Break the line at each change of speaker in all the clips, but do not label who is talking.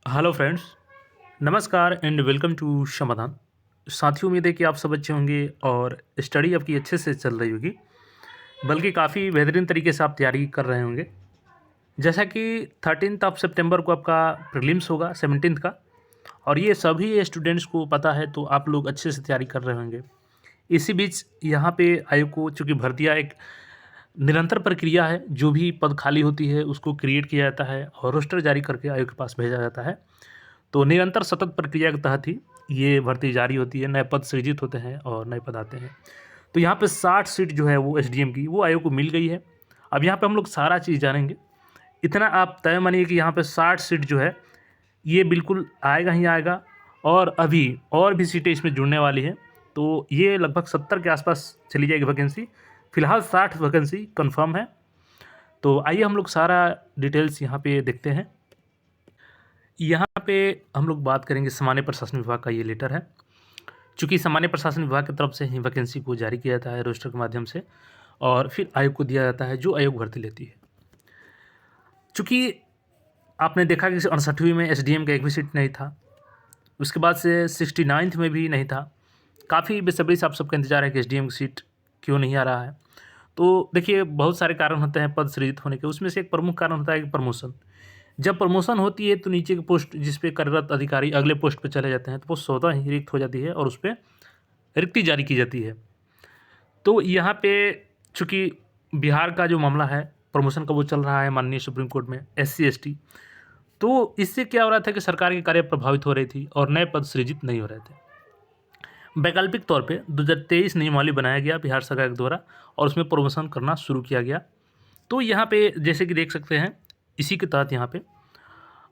Hello friends, नमस्कार and welcome to समाधान। साथियों, उम्मीद है कि आप सब अच्छे होंगे और स्टडी आपकी अच्छे से चल रही होगी, बल्कि काफ़ी बेहतरीन तरीके से आप तैयारी कर रहे होंगे। जैसा कि 13th ऑफ सितंबर को आपका प्रीलिम्स होगा 17th का, और ये सभी स्टूडेंट्स को पता है, तो आप लोग अच्छे से तैयारी कर रहे होंगे। इसी बीच यहाँ पे आयोग को, चूँकि भर्तियाँ एक निरंतर प्रक्रिया है, जो भी पद खाली होती है उसको क्रिएट किया जाता है और रोस्टर जारी करके आयोग के पास भेजा जाता है। तो निरंतर सतत प्रक्रिया के तहत ही ये भर्ती जारी होती है, नए पद सृजित होते हैं और नए पद आते हैं। तो यहाँ पे 60 सीट जो है वो एसडीएम की वो आयोग को मिल गई है। अब यहाँ पे हम लोग सारा चीज़ जानेंगे। इतना आप तय मानिए कि यहाँ पे 60 सीट जो है ये बिल्कुल आएगा ही आएगा, और अभी और भी सीटें इसमें जुड़ने वाली हैं। तो ये लगभग 70 के आसपास चली जाएगी वैकेंसी। फ़िलहाल 60 वैकेंसी कन्फर्म है। तो आइए हम लोग सारा डिटेल्स यहाँ पे देखते हैं। यहाँ पे हम लोग बात करेंगे सामान्य प्रशासन विभाग का ये लेटर है। चूँकि सामान्य प्रशासन विभाग की तरफ से ही वैकेंसी को जारी किया जाता है रोस्टर के माध्यम से, और फिर आयोग को दिया जाता है जो आयोग भर्ती लेती है। चूँकि आपने देखा कि 68वीं में एसडीएम का एक भी सीट नहीं था, उसके बाद से 69th में भी नहीं था। काफ़ी बेसब्री से आप सबका इंतजार है कि एसडीएम की सीट क्यों नहीं आ रहा है। तो देखिए, बहुत सारे कारण होते हैं पद सृजित होने के, उसमें से एक प्रमुख कारण होता है कि प्रमोशन। जब प्रमोशन होती है तो नीचे की पोस्ट जिस पे कार्यरत अधिकारी अगले पोस्ट पे चले जाते हैं, तो वो स्वतः ही रिक्त हो जाती है और उस पे रिक्ति जारी की जाती है। तो यहाँ पे चूँकि बिहार का जो मामला है प्रमोशन का, वो चल रहा है माननीय सुप्रीम कोर्ट में एससी एसटी। तो इससे क्या हो रहा था कि सरकार के कार्य प्रभावित हो रही थी और नए पद सृजित नहीं हो रहे थे। वैकल्पिक तौर पे 2023 नियमावली बनाया गया बिहार सरकार के द्वारा, और उसमें प्रमोशन करना शुरू किया गया। तो यहाँ पे जैसे कि देख सकते हैं, इसी के तहत यहाँ पे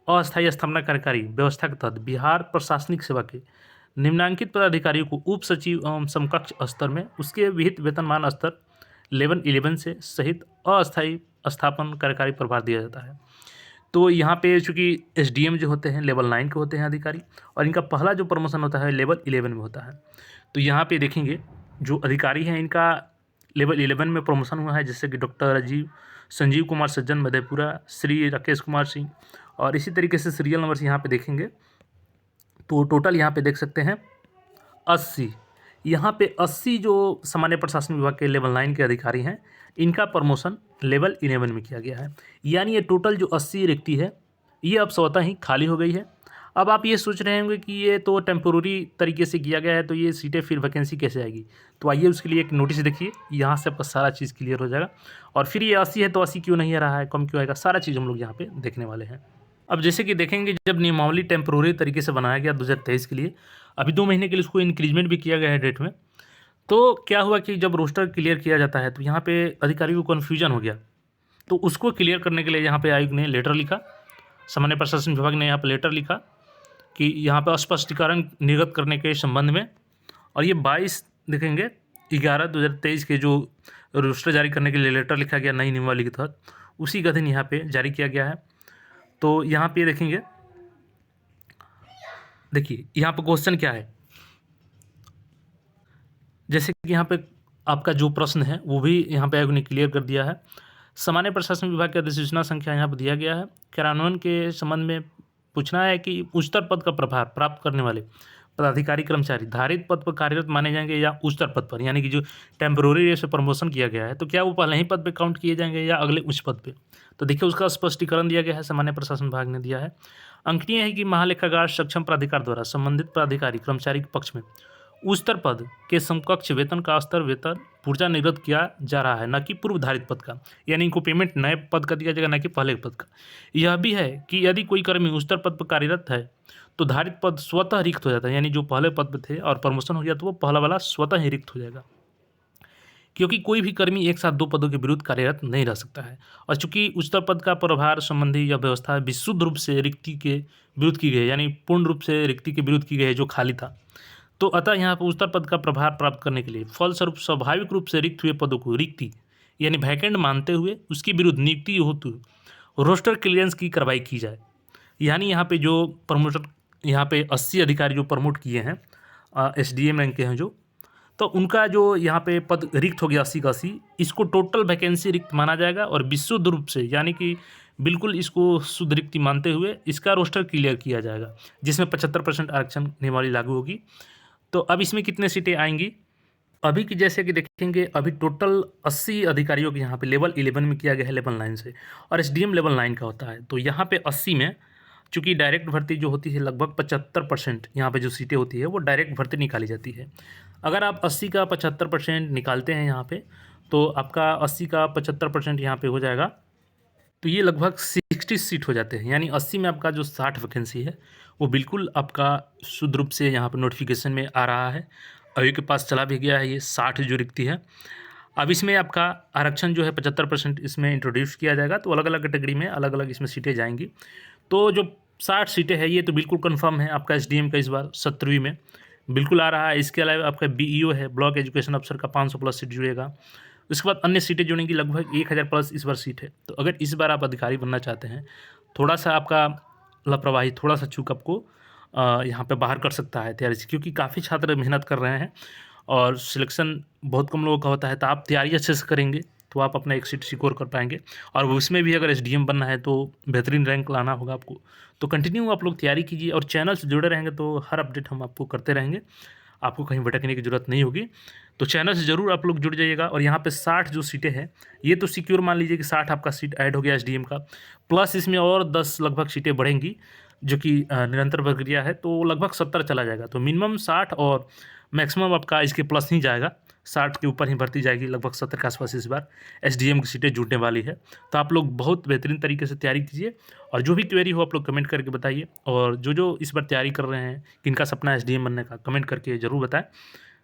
अस्थायी स्थापना कार्यकारी व्यवस्था के तहत बिहार प्रशासनिक सेवा के निम्नांकित पदाधिकारियों को उप सचिव एवं समकक्ष स्तर में उसके विहित वेतनमान स्तर लेवल 11 से सहित अस्थायी स्थापन कार्यकारी प्रभार दिया जाता है। तो यहाँ पे चूँकि एसडीएम जो होते हैं लेवल 9 के होते हैं अधिकारी, और इनका पहला जो प्रमोशन होता है लेवल 11 में होता है। तो यहाँ पे देखेंगे जो अधिकारी हैं इनका लेवल 11 में प्रमोशन हुआ है, जैसे कि डॉक्टर संजीव कुमार सज्जन मधेपुरा, श्री राकेश कुमार सिंह, और इसी तरीके से सीरियल नंबर से यहाँ पे देखेंगे तो टोटल यहाँ पे देख सकते हैं 80। यहाँ पे 80 जो सामान्य प्रशासन विभाग के लेवल 9 के अधिकारी हैं, इनका प्रमोशन लेवल 11 में किया गया है। यानी ये टोटल जो 80 रिक्ति है ये अब स्वतः ही खाली हो गई है। अब आप ये सोच रहे होंगे कि ये तो टेम्पोररी तरीके से किया गया है, तो ये सीटें फिर वैकेंसी कैसे आएगी। तो आइए उसके लिए एक नोटिस देखिए, यहाँ से आपका सारा चीज़ क्लियर हो जाएगा। और फिर ये 80 है तो 80 क्यों नहीं आ रहा है, कम क्यों आएगा, सारा चीज़ हम लोग यहाँ पे देखने वाले हैं। अब जैसे कि देखेंगे, जब नियमावली टेम्पोररी तरीके से बनाया गया 2023 के लिए, अभी 2 महीने के लिए उसको इंक्रीजमेंट भी किया गया है डेट में। तो क्या हुआ कि जब रोस्टर क्लियर किया जाता है तो यहाँ पे अधिकारियों को कन्फ्यूजन हो गया। तो उसको क्लियर करने के लिए यहाँ पे आयोग ने लेटर लिखा, सामान्य प्रशासन विभाग ने यहाँ पे लेटर लिखा कि यहाँ पे स्पष्टीकरण निर्गत करने के संबंध में। और ये 22 देखेंगे 11/2023 के जो रोस्टर जारी करने के लिए लेटर लिखा गया नई नियमावली के तहत, उसी का दिन यहाँ पे जारी किया गया है। तो यहाँ पे देखेंगे, देखिए यहाँ पे क्वेश्चन क्या है, जैसे कि यहाँ पे आपका जो प्रश्न है वो भी यहाँ पे आयोग ने क्लियर कर दिया है। सामान्य प्रशासन विभाग की अधिसूचना संख्या यहाँ पर दिया गया है। कार्यान्वयन के संबंध में पूछना है कि उच्चतर पद का प्रभार प्राप्त करने वाले पदाधिकारी कर्मचारी धारित पद पर कार्यरत माने जाएंगे या उच्चतर पद पर, यानी कि जो टेम्पोररी से प्रमोशन किया गया है, तो क्या वो पहले ही पद पे काउंट किए जाएंगे या अगले उच्च पद पे। तो देखिए उसका स्पष्टीकरण दिया गया है, सामान्य प्रशासन विभाग ने दिया है। अंकनीय है कि महालेखागार सक्षम प्राधिकार द्वारा संबंधित प्राधिकारी कर्मचारी के पक्ष में उच्चतर पद के समकक्ष वेतन का स्तर वेतन पूर्जा निर्गत किया जा रहा है, न कि पूर्व धारित पद का। यानी इनको पेमेंट नए पद का दिया जाएगा, न कि पहले पद का। यह भी है कि यदि कोई कर्मी उच्चतर पद पर कार्यरत है तो धारित पद स्वतः रिक्त हो जाता है, यानी जो पहले पद पर थे और प्रमोशन हो गया तो वो पहला वाला स्वतः ही रिक्त हो जाएगा, क्योंकि कोई भी कर्मी एक साथ 2 पदों के विरुद्ध कार्यरत नहीं रह सकता है। और चूंकि उच्चतर पद का प्रभार संबंधी यह व्यवस्था विशुद्ध रूप से रिक्ति के विरुद्ध की गई है, यानी पूर्ण रूप से रिक्ति के विरुद्ध की गई है जो खाली था। तो अतः यहाँ पर उच्चतर पद का प्रभार प्राप्त करने के लिए फलस्वरूप स्वाभाविक रूप से रिक्त हुए पदों को रिक्ति यानी वैकेंट मानते हुए उसके विरुद्ध नियुक्ति हेतु रोस्टर क्लियरेंस की कार्रवाई की जाए। यानी यहाँ पे जो प्रमोटर, यहाँ पे 80 अधिकारी जो प्रमोट किए हैं एसडीएम रैंक के हैं जो, तो उनका जो यहाँ पे पद रिक्त हो गया 80 का 80, इसको टोटल वैकेंसी रिक्त माना जाएगा और विशुद्ध रूप से यानी कि बिल्कुल इसको शुद्ध रिक्ति मानते हुए इसका रोस्टर क्लियर किया जाएगा, जिसमें 75% आरक्षण नियमावली लागू होगी। तो अब इसमें कितने सीटें आएंगी? अभी की जैसे कि देखेंगे, अभी टोटल 80 अधिकारियों के यहाँ पे लेवल 11 में किया गया है लेवल 9 से, और एसडीएम लेवल 9 का होता है। तो यहाँ पे 80 में चूंकि डायरेक्ट भर्ती जो होती है लगभग 75% यहाँ पे जो सीटें होती है वो डायरेक्ट भर्ती निकाली जाती है। अगर आप 80 का 75% निकालते हैं यहाँ पे, तो आपका 80 का 75% यहाँ पे हो जाएगा, तो ये लगभग 60 सीट हो जाते हैं। यानी 80 में आपका जो 60 वैकेंसी है वो बिल्कुल आपका शुद्ध रूप से यहाँ पर नोटिफिकेशन में आ रहा है। अभी के पास चला भी गया है ये 60 जो रिक्ति है। अब इसमें आपका आरक्षण जो है 75% इसमें इंट्रोड्यूस किया जाएगा, तो अलग अलग कैटेगरी में अलग अलग इसमें सीटें जाएंगी। तो जो 60 सीटें हैं ये तो बिल्कुल कन्फर्म है आपका एसडीएम का इस बार 17वीं में बिल्कुल आ रहा है। इसके अलावा आपका बीईओ है, ब्लॉक एजुकेशन अफसर का 500 प्लस सीट जुड़ेगा। उसके बाद अन्य सीटें जुड़ेंगी, लगभग 1000 प्लस इस बार सीट है। तो अगर इस बार आप अधिकारी बनना चाहते हैं, थोड़ा सा आपका लापरवाही, थोड़ा सा चूक आपको यहाँ पे बाहर कर सकता है तैयारी से, क्योंकि काफ़ी छात्र मेहनत कर रहे हैं और सिलेक्शन बहुत कम लोगों का होता है। तो आप तैयारी अच्छे से करेंगे तो आप अपना एक सीट सिक्योर कर पाएंगे, और उसमें भी अगर एसडीएम बनना है तो बेहतरीन रैंक लाना होगा आपको। तो कंटिन्यू आप लोग तैयारी कीजिए और चैनल से जुड़े रहेंगे तो हर अपडेट हम आपको करते रहेंगे, आपको कहीं भटकने की ज़रूरत नहीं होगी। तो चैनल से ज़रूर आप लोग जुड़ जाइएगा। और यहाँ पे 60 जो सीटें हैं ये तो सिक्योर मान लीजिए कि 60 आपका सीट ऐड हो गया एसडीएम का, प्लस इसमें और 10 लगभग सीटें बढ़ेंगी जो कि निरंतर प्रक्रिया है, तो लगभग 70 चला जाएगा। तो मिनिमम 60 और मैक्सिमम आपका इसके प्लस नहीं जाएगा, 60 के ऊपर ही भर्ती जाएगी। लगभग 70 के आसपास इस बार एसडीएम की सीटें जुटने वाली है। तो आप लोग बहुत बेहतरीन तरीके से तैयारी कीजिए, और जो भी क्वेरी हो आप लोग कमेंट करके बताइए। और जो जो इस बार तैयारी कर रहे हैं, किनका सपना है एसडीएम बनने का, कमेंट करके ज़रूर बताएं।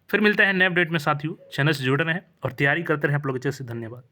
फिर मिलते हैं नए अपडेट में साथियों। चैनल से जुड़े रहें और तैयारी करते रहें आप लोग अच्छे से। धन्यवाद।